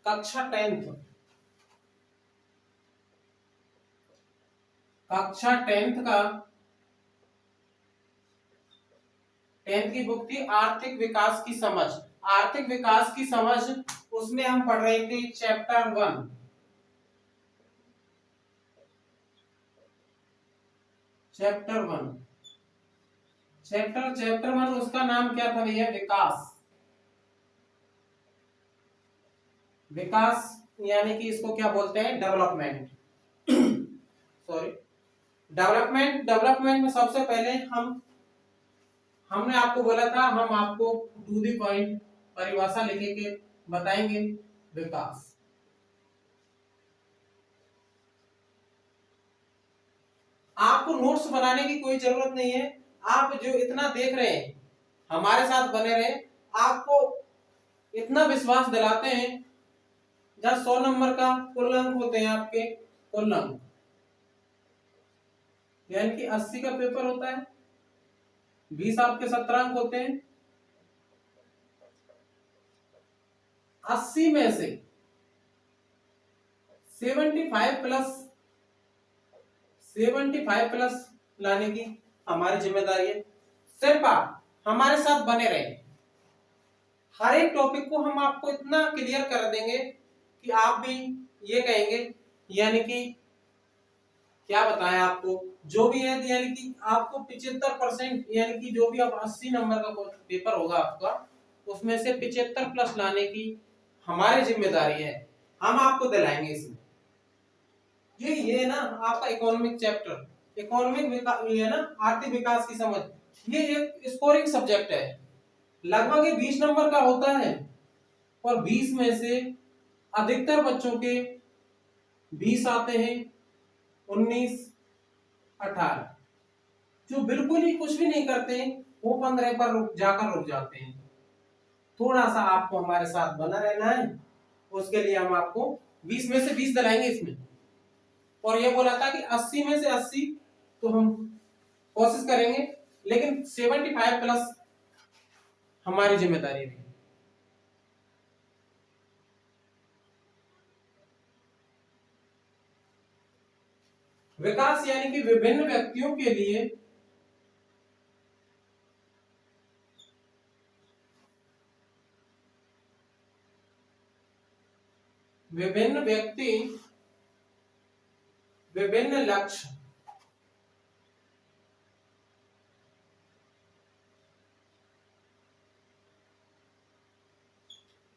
कक्षा 10th, कक्षा 10th का 10th की बुक थी आर्थिक विकास की समझ। आर्थिक विकास की समझ, उसमें हम पढ़ रहे थे चैप्टर 1। चैप्टर 1 उसका नाम क्या था भैया? विकास। विकास यानी कि इसको क्या बोलते हैं? डेवलपमेंट। सॉरी, डेवलपमेंट में सबसे पहले हमने आपको बोला था, हम आपको टू द पॉइंट परिभाषा लिखे के बताएंगे। विकास, आपको नोट्स बनाने की कोई जरूरत नहीं है। आप जो इतना देख रहे हैं, हमारे साथ बने रहे। आपको इतना विश्वास दिलाते हैं, जब 100 नंबर का कुल अंक होते हैं आपके, कुल अंक यानी कि 80 का पेपर होता है, 20 आपके 17 अंक होते हैं। 80 में से 75 प्लस लाने की हमारी जिम्मेदारी है। सिर्फ आप हमारे साथ बने रहे, हर एक टॉपिक को हम आपको इतना क्लियर कर देंगे कि आप भी ये कहेंगे, यानी कि क्या बताएं आपको, जो भी है यानी कि आपको 75% यानी कि जो भी आप 80 नंबर का पेपर होगा आपका, उसमें से 75 प्लस लाने की हमारी जिम्मेदारी है। हम आपको दिलाएंगे इसमें। ये ना आपका इकोनॉमिक चैप्टर, ये है ना आर्थिक विकास की समझ, ये एक स्कोरिंग सब्जेक्ट है। लगभग ये 20 नंबर का होता है, और 20 में से अधिकतर बच्चों के 20 आते हैं, 19, 18। जो बिल्कुल ही कुछ भी नहीं करते हैं, वो 15 पर जाकर रुक जाते हैं। थोड़ा सा आपको हमारे साथ बना रहना है, उसके लिए हम आपको 20 में से 20 दिलाएंगे इसमें। और ये बोला था कि 80 में से 80 तो हम कोशिश करेंगे, लेकिन 75 प्लस हमारी जिम्मेदारी है। विकास यानी कि विभिन्न व्यक्तियों के लिए विभिन्न व्यक्ति विभिन्न लक्ष्य,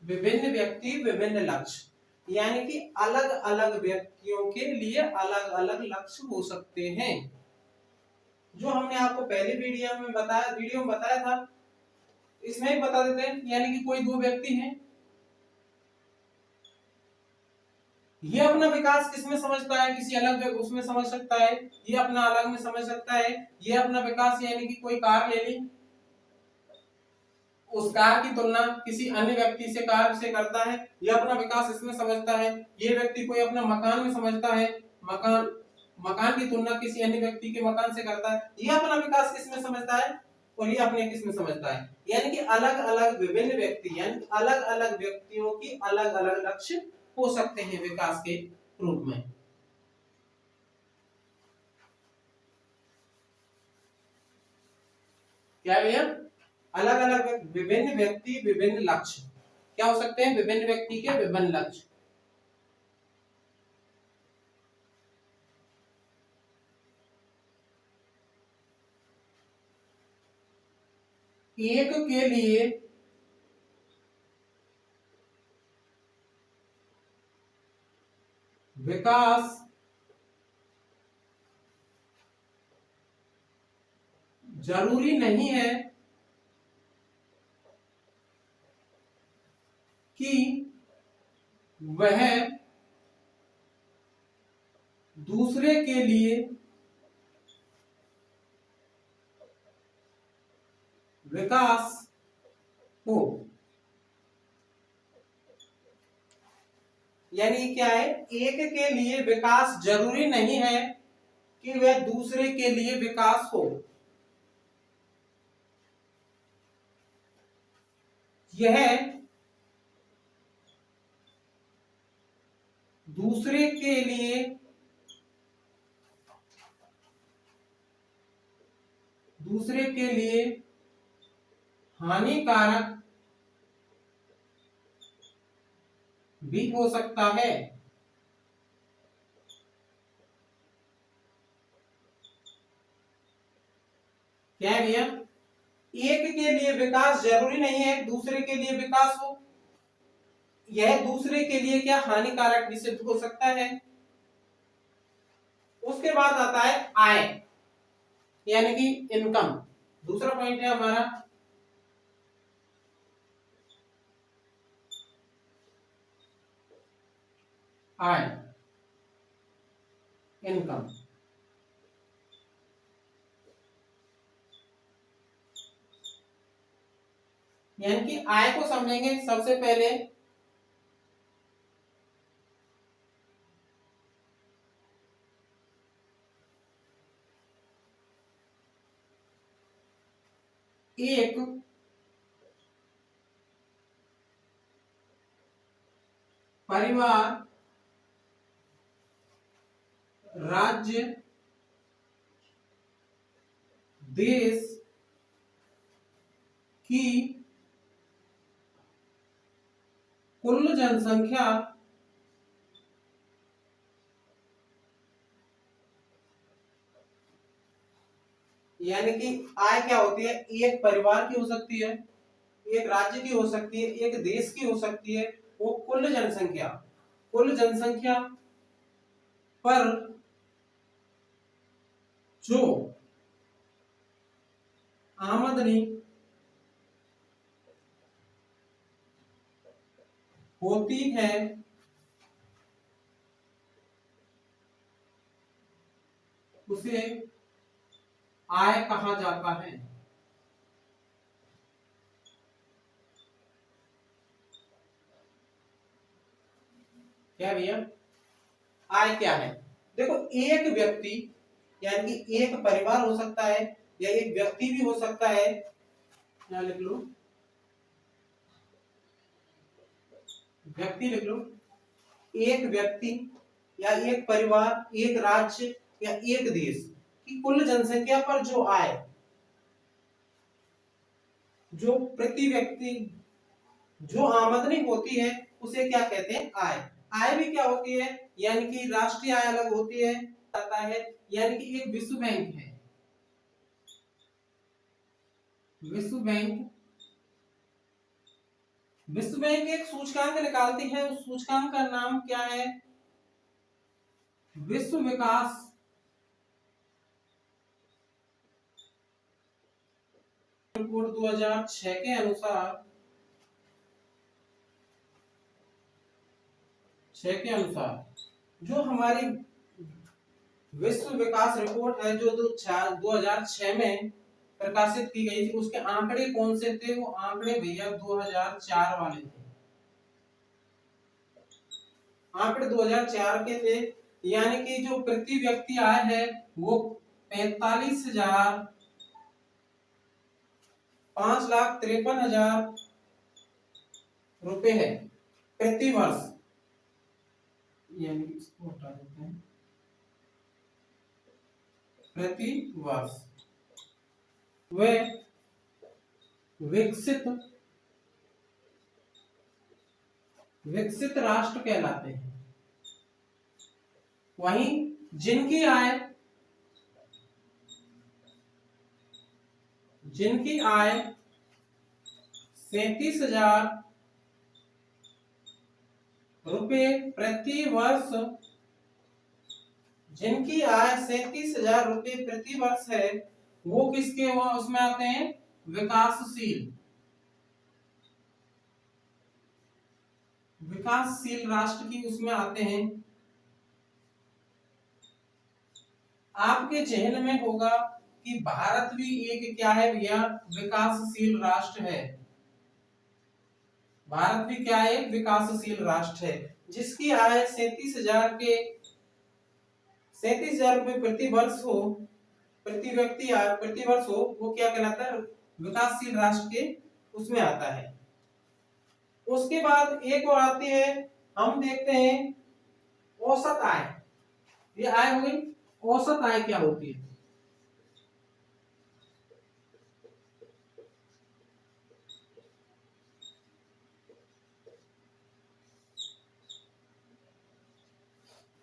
विभिन्न व्यक्ति विभिन्न लक्ष्य, यानी कि अलग अलग व्यक्तियों के लिए अलग अलग लक्ष्य हो सकते हैं। जो हमने आपको पहले वीडियो में बताया था, इसमें भी बता देते हैं। यानी कि कोई दो व्यक्ति हैं, ये अपना विकास किसमें समझता है? किसी अलग उसमें समझ सकता है, ये अपना अलग में समझ सकता है। ये अपना विकास यानी कि कोई कार ले ली, उस कार की तुलना किसी अन्य व्यक्ति से कार से करता है, ये अपना विकास इसमें समझता है। ये व्यक्ति कोई अपना मकान में समझता है, मकान की तुलना किसी अन्य व्यक्ति के मकान से करता है, ये अपना विकास किसमें समझता है, और ये अपने किसमें समझता है। यानी कि अलग अलग विभिन्न व्यक्ति, यानी अलग अलग व्यक्तियों की अलग अलग लक्ष्य हो सकते हैं विकास के रूप में। क्या भैया? अलग अलग विभिन्न व्यक्ति विभिन्न लक्ष्य क्या हो सकते हैं? विभिन्न व्यक्ति के विभिन्न लक्ष्य। एक के लिए विकास जरूरी नहीं है कि वह दूसरे के लिए विकास हो। यानी क्या है? एक के लिए विकास जरूरी नहीं है कि वह दूसरे के लिए विकास हो। यह दूसरे के लिए हानिकारक भी हो सकता है। क्या है भैया? एक के लिए विकास जरूरी नहीं है दूसरे के लिए विकास हो, यह दूसरे के लिए क्या हानिकारक भी सिद्ध हो सकता है। उसके बाद आता है आय, यानी कि इनकम। दूसरा पॉइंट है हमारा आय, इनकम। यानी कि आय को समझेंगे सबसे पहले। एक परिवार, राज्य, देश की कुल जनसंख्या यानी कि आय क्या होती है, एक परिवार की हो सकती है, एक राज्य की हो सकती है, एक देश की हो सकती है, वो कुल जनसंख्या पर जो आमदनी होती है उसे आय कहा जाता है। क्या भैया? आय क्या है? देखो, एक व्यक्ति यानी कि एक परिवार हो सकता है या एक व्यक्ति भी हो सकता है। यहाँ लिख लो, व्यक्ति लिख लो। एक व्यक्ति या एक परिवार, एक राज्य या एक देश की कुल जनसंख्या पर जो आय, जो प्रति व्यक्ति जो आमदनी होती है उसे क्या कहते हैं? आय। आय भी क्या होती है, यानी कि राष्ट्रीय आय अलग होती है, आता है, यानी कि एक विश्व बैंक है। विश्व बैंक एक सूचकांक निकालती है, उस सूचकांक का नाम क्या है? विश्व विकास रिपोर्ट 2006 के अनुसार जो हमारी विश्व विकास रिपोर्ट है जो 2006 में प्रकाशित की गई थी, उसके आंकड़े कौन से थे? वो आंकड़े भैया 2004 वाले थे। आंकड़े 2004 के थे, यानी कि जो प्रति व्यक्ति आय है वो 5,53,000 रुपए है प्रति वर्ष। यानी इसको हटा देते हैं, प्रति वर्ष। वे विकसित राष्ट्र कहलाते हैं। वहीं जिनकी आय 37,000 रुपए प्रति वर्ष, जिनकी आय 37,000 रुपए प्रति वर्ष है, वो किसके उसमें आते हैं? विकासशील राष्ट्र की उसमें आते हैं। आपके जहन में होगा कि भारत भी एक क्या है भैया? विकासशील राष्ट्र है। भारत भी क्या है? विकासशील राष्ट्र है, जिसकी आय 37,000 रुपए प्रति वर्ष हो, प्रति व्यक्ति आय प्रति वर्ष हो, वो क्या कहलाता है? विकासशील राष्ट्र के उसमें आता है। उसके बाद एक और आती है, हम देखते हैं औसत आय, ये आय हो गई। औसत आय क्या होती है?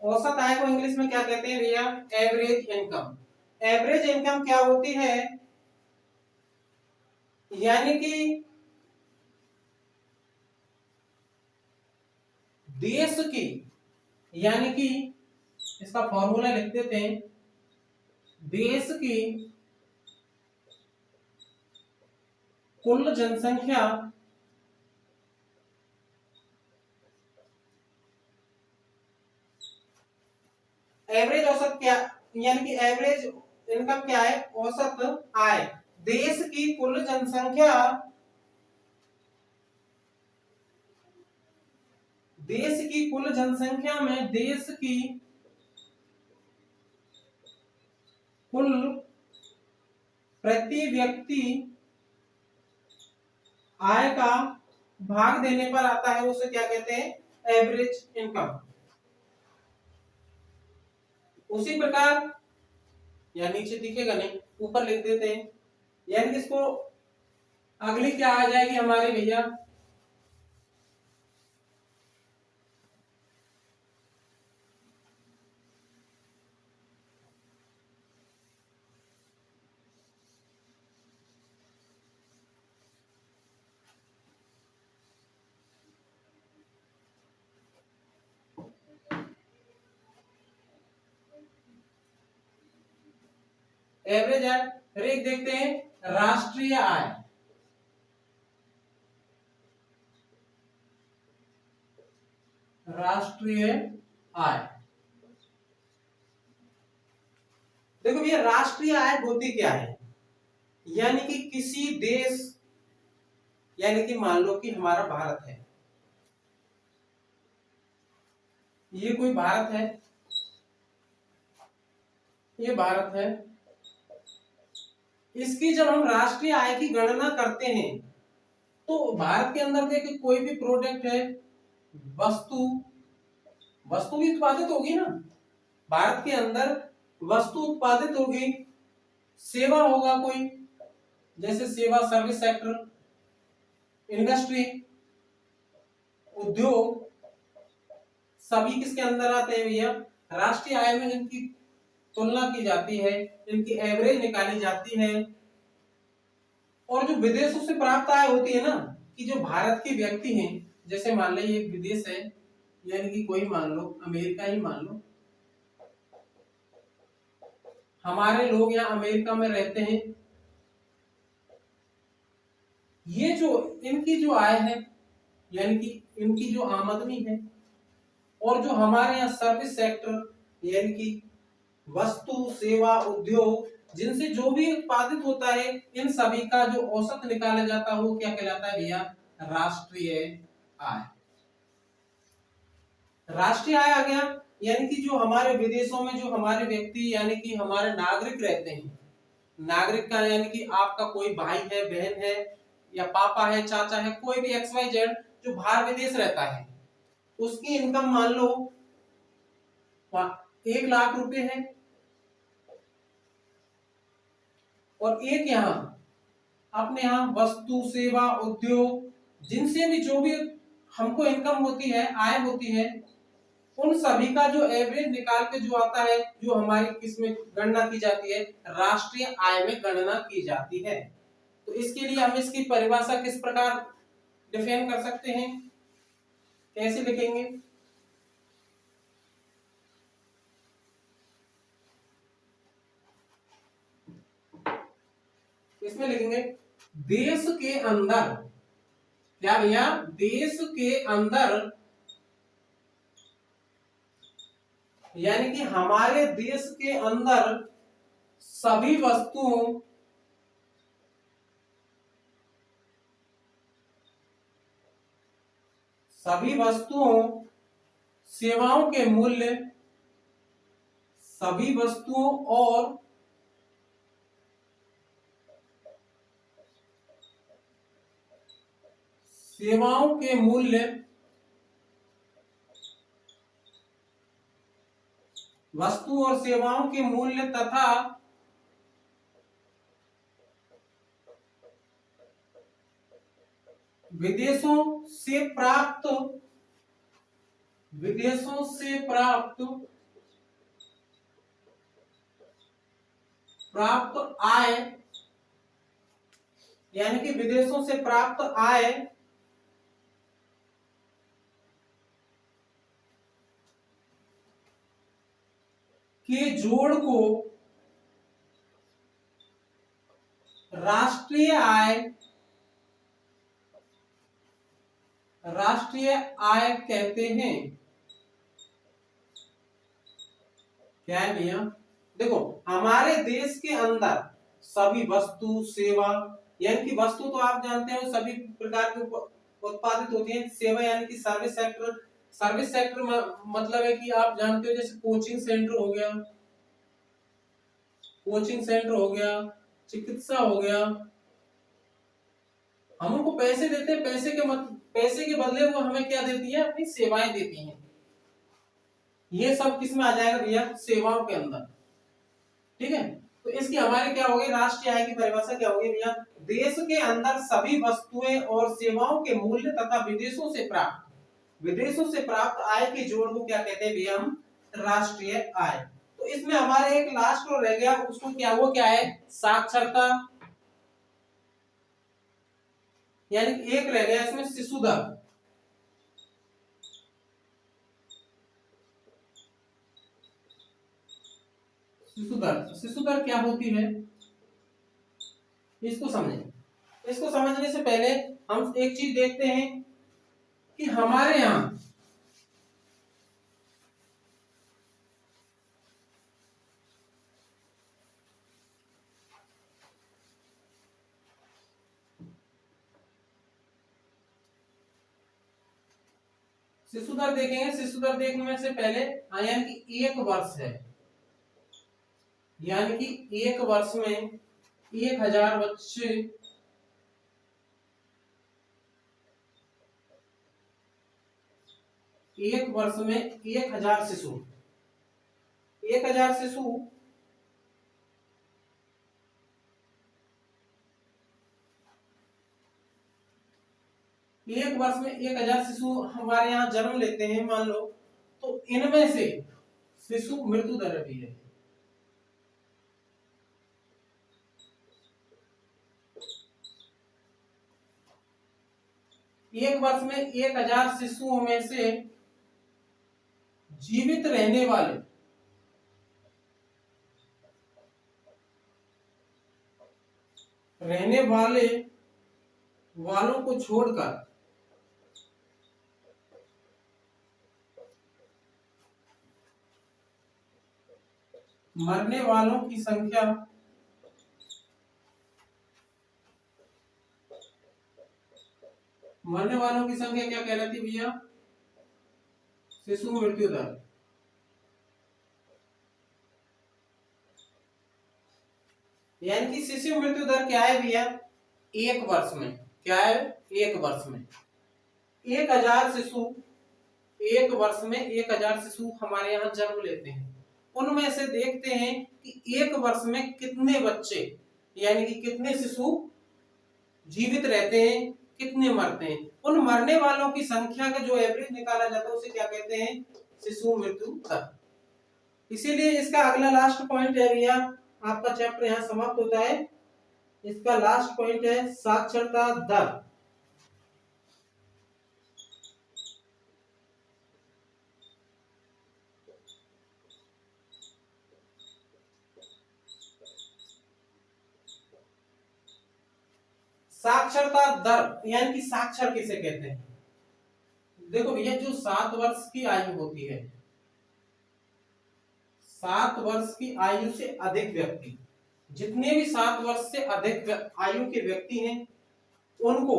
औसत आय को इंग्लिश में क्या कहते हैं भैया? Average income. एवरेज इनकम क्या होती है? यानी कि देश की, यानी कि इसका फॉर्मूला लिख देते हैं, देश की कुल जनसंख्या एवरेज औसत क्या, यानी कि एवरेज इनकम क्या है? औसत आय। देश की कुल जनसंख्या, देश की कुल जनसंख्या में देश की कुल प्रति व्यक्ति आय का भाग देने पर आता है, उसे क्या कहते हैं? Average income. उसी प्रकार, या नीचे दिखेगा नहीं, ऊपर लिख देते हैं, यानी कि इसको अगली क्या आ जाएगी हमारे भैया? एवरेज आय। फिर एक देखते हैं राष्ट्रीय आय। राष्ट्रीय आय, देखो भैया राष्ट्रीय आय होती क्या है? यानी कि किसी देश, यानी कि मान लो कि हमारा भारत है, ये कोई भारत है, ये भारत है, इसकी जब हम राष्ट्रीय आय की गणना करते हैं तो भारत के अंदर देखिए कोई भी प्रोडक्ट है, वस्तु, वस्तु भी उत्पादित होगी ना भारत के अंदर, वस्तु उत्पादित होगी, सेवा होगा कोई, जैसे सेवा, सर्विस सेक्टर, इंडस्ट्री, उद्योग, सभी किसके अंदर आते हैं भैया? राष्ट्रीय आय में इनकी तुलना की जाती है, इनकी एवरेज निकाली जाती है। और जो विदेशों से प्राप्त आय होती है ना, कि जो भारत के व्यक्ति हैं, जैसे मान लो ये विदेश है, यानी कि कोई मान लो अमेरिका ही मान लो, हमारे लोग यहाँ अमेरिका में रहते हैं, ये जो इनकी जो आय है, यानी कि इनकी जो आमदनी है, और जो हमारे यहाँ सर्विस सेक्टर, यानी कि वस्तु, सेवा, उद्योग, जिनसे जो भी उत्पादित होता है, इन सभी का जो औसत निकाला जाता है वो क्या कहलाता है भैया? राष्ट्रीय आय। राष्ट्रीय आय आ गया, यानी कि जो हमारे विदेशों में जो हमारे व्यक्ति, यानी कि हमारे नागरिक रहते हैं, नागरिक का यानी कि आपका कोई भाई है, बहन है, या पापा है, चाचा है, कोई भी XYZ जो बाहर विदेश रहता है, उसकी इनकम मान लो 1 लाख रुपए है, और एक यहाँ अपने यहाँ वस्तु, सेवा, उद्योग, जिनसे भी जो भी हमको इनकम होती है, आय होती है, उन सभी का जो एवरेज निकाल के जो आता है, जो हमारी किसमें गणना की जाती है? राष्ट्रीय आय में गणना की जाती है। तो इसके लिए हम इसकी परिभाषा किस प्रकार डिफाइन कर सकते हैं, कैसे लिखेंगे? इसमें लिखेंगे देश के अंदर, क्या भैया? देश के अंदर, यानी कि हमारे देश के अंदर सभी वस्तुओं, सभी वस्तुओं, सेवाओं के मूल्य, सभी वस्तुओं और सेवाओं के मूल्य वस्तु और सेवाओं के मूल्य तथा विदेशों से प्राप्त प्राप्त आय, यानी कि विदेशों से प्राप्त आय के जोड़ को राष्ट्रीय आय कहते हैं। क्या है भैया? देखो, हमारे देश के अंदर सभी वस्तु सेवा, यानी कि वस्तु तो आप जानते हो सभी प्रकार के उत्पादित होती है। सेवा यानी कि सर्विस सेक्टर मतलब है कि आप जानते हो जैसे कोचिंग सेंटर हो गया, चिकित्सा हो गया। हम उनको पैसे देते हैं, पैसे के बदले वो हमें क्या देती है? अपनी सेवाएं देती हैं। ये सब किस में आ जाएगा भैया? सेवाओं के अंदर। ठीक है, तो इसकी हमारे क्या होगी? राष्ट्रीय आय की परिभाषा क्या होगी भैया? देश के अंदर सभी वस्तुएं और सेवाओं के मूल्य तथा विदेशों से प्राप्त आय के जोड़ को क्या कहते हैं भैया? हम राष्ट्रीय आय। तो इसमें हमारे एक लास्ट और रह गया, उसको वो क्या है? साक्षरता, यानी एक रह गया इसमें शिशु दर। शिशु दर क्या होती है? इसको समझने से पहले हम एक चीज देखते हैं कि हमारे यहाँ शिशु दर देखेंगे। शिशु दर देखने से पहले यानी कि एक वर्ष है, यानी कि एक वर्ष में 1000 बच्चे एक वर्ष में 1000 शिशु 1000 शिशु एक वर्ष में 1000 शिशु हमारे यहाँ जन्म लेते हैं मान लो, तो इनमें से शिशु मृत्यु दर भी है। एक वर्ष में 1000 शिशुओं में से जीवित रहने वालों को छोड़कर मरने वालों की संख्या क्या कहलाती भैया? शिशु मृत्यु दर। यानी कि शिशु मृत्यु दर क्या है भैया? एक वर्ष में क्या है? एक वर्ष में 1000 शिशु, एक वर्ष में 1000 शिशु हमारे यहाँ जन्म लेते हैं। उनमें से देखते हैं कि एक वर्ष में कितने बच्चे, यानी कि कितने शिशु जीवित रहते हैं, कितने मरते हैं। उन मरने वालों की संख्या का जो एवरेज निकाला जाता है उसे क्या कहते हैं? शिशु मृत्यु दर। इसीलिए इसका अगला लास्ट पॉइंट है भैया, आपका चैप्टर यहाँ समाप्त होता है। इसका लास्ट पॉइंट है साक्षरता दर। साक्षरता दर यानी कि साक्षर किसे कहते हैं? देखो भैया, जो 7 वर्ष की आयु होती है, 7 वर्ष की आयु से अधिक व्यक्ति, जितने भी 7 वर्ष से अधिक आयु के व्यक्ति हैं, उनको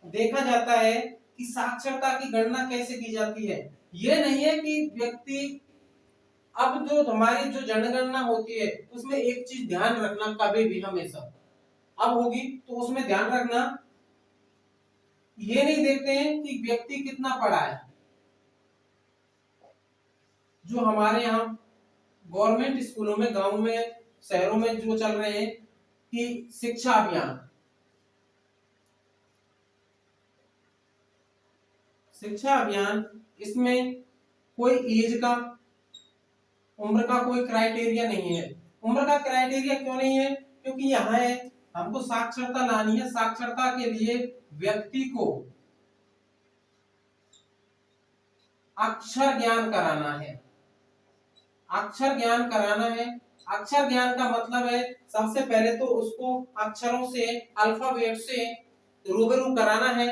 देखा जाता है कि साक्षरता की गणना कैसे की जाती है। यह नहीं है कि व्यक्ति, अब जो हमारी जो जनगणना होती है उसमें एक चीज ध्यान रखना, कभी भी हमेशा अब होगी तो उसमें ध्यान रखना, ये नहीं देखते हैं कि व्यक्ति कितना पढ़ा है। जो हमारे यहाँ गवर्नमेंट स्कूलों में, गांव में, शहरों में जो चल रहे हैं कि शिक्षा अभियान, शिक्षा अभियान, इसमें कोई एज का, उम्र का कोई क्राइटेरिया नहीं है। उम्र का क्राइटेरिया क्यों नहीं है? क्योंकि यहाँ है हमको साक्षरता लानी है। साक्षरता के लिए व्यक्ति को अक्षर ज्ञान कराना है, अक्षर ज्ञान कराना है। अक्षर ज्ञान का मतलब है सबसे पहले तो उसको अक्षरों से, अल्फाबेट से रूबरू कराना है।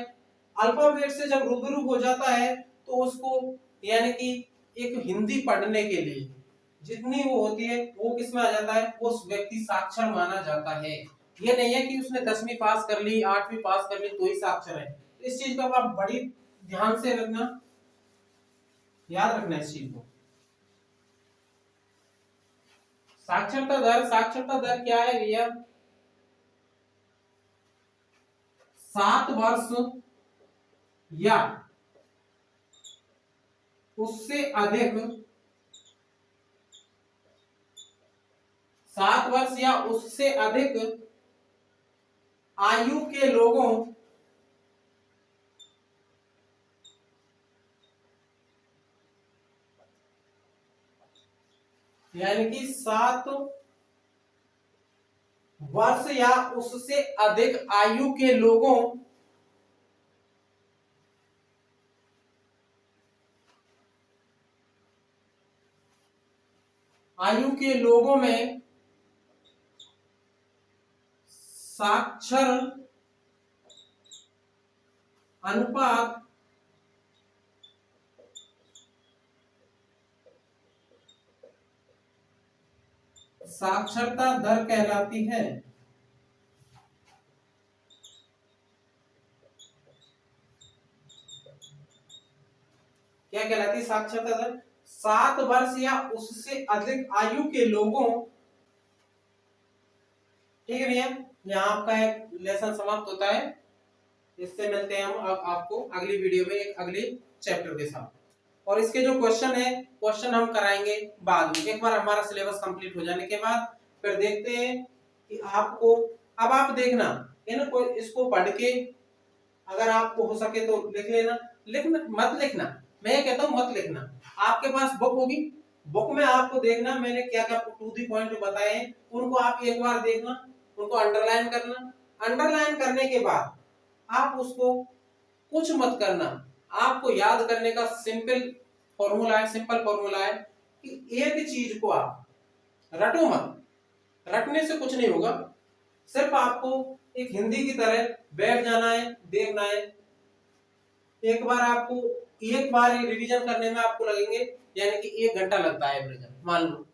अल्फाबेट से जब रूबरू हो जाता है तो उसको यानी कि एक हिंदी पढ़ने के लिए जितनी वो होती है वो किसमें आ जाता है, वो व्यक्ति साक्षर माना जाता है। ये नहीं है कि उसने 10वीं पास कर ली, 8वीं पास कर ली तो ही साक्षर है। इस चीज को आप बड़ी ध्यान से रखना, याद रखना इस चीज को। साक्षरता दर क्या है भैया? 7 वर्ष या उससे अधिक, 7 वर्ष या उससे अधिक आयु के लोगों यानी कि 7 वर्ष या उससे अधिक आयु के लोगों में साक्षर अनुपात साक्षरता दर कहलाती है। क्या कहलाती है साक्षरता दर? 7 वर्ष या उससे अधिक आयु के लोगों, ठीक है भैया। यहाँ आपका एक लेसन समाप्त होता है। इससे मिलते हैं हम आपको अगली वीडियो में एक अगले चैप्टर के साथ। और इसके जो क्वेश्चन है, क्वेश्चन हम कराएंगे बाद में, एक बार हमारा सिलेबस कंप्लीट हो जाने के बाद। फिर देखते हैं कि आपको, अब आप देखना इनको, इसको पढ़ के अगर आपको हो सके तो लिख लेना। लिखना मत लिखना, मैं ये कहता हूँ मत लिखना। आपके पास बुक होगी, बुक में आपको देखना मैंने क्या क्या टू दी पॉइंट बताए हैं, उनको आप एक बार देखना, उनको अंडरलाइन करना। अंडरलाइन करने के बाद आप उसको कुछ मत करना, आपको याद करने का सिंपल फॉर्मूला है कि एक चीज को आप रटो मत। रटने से कुछ नहीं होगा, सिर्फ आपको एक हिंदी की तरह बैठ जाना है, देखना है। एक बार रिवीजन करने में आपको लगेंगे यानी कि 1 घंटा लगता है एवरेज, मान लो।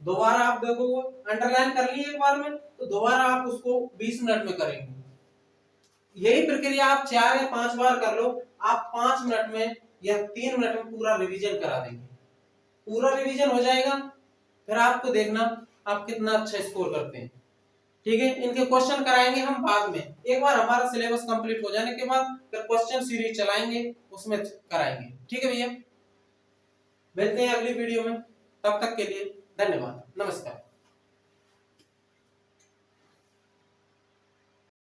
दोबारा आप देखो, अंडरलाइन कर लिए एक बार में तो दोबारा आप उसको 20 मिनट में करेंगे। यही प्रक्रिया आप 4 या 5 बार कर लो, आप 5 मिनट में या 3 मिनट में पूरा रिवीजन करा देंगे। पूरा रिवीजन हो जाएगा, फिर आपको देखना आप कितना अच्छा स्कोर करते हैं। ठीक है, इनके क्वेश्चन कराएंगे हम बाद में, एक बार हमारा सिलेबस कंप्लीट हो जाने के बाद फिर क्वेश्चन सीरीज चलाएंगे, उसमें कराएंगे। ठीक है भैया, मिलते हैं अगली वीडियो में, तब तक के लिए धन्यवाद, नमस्कार।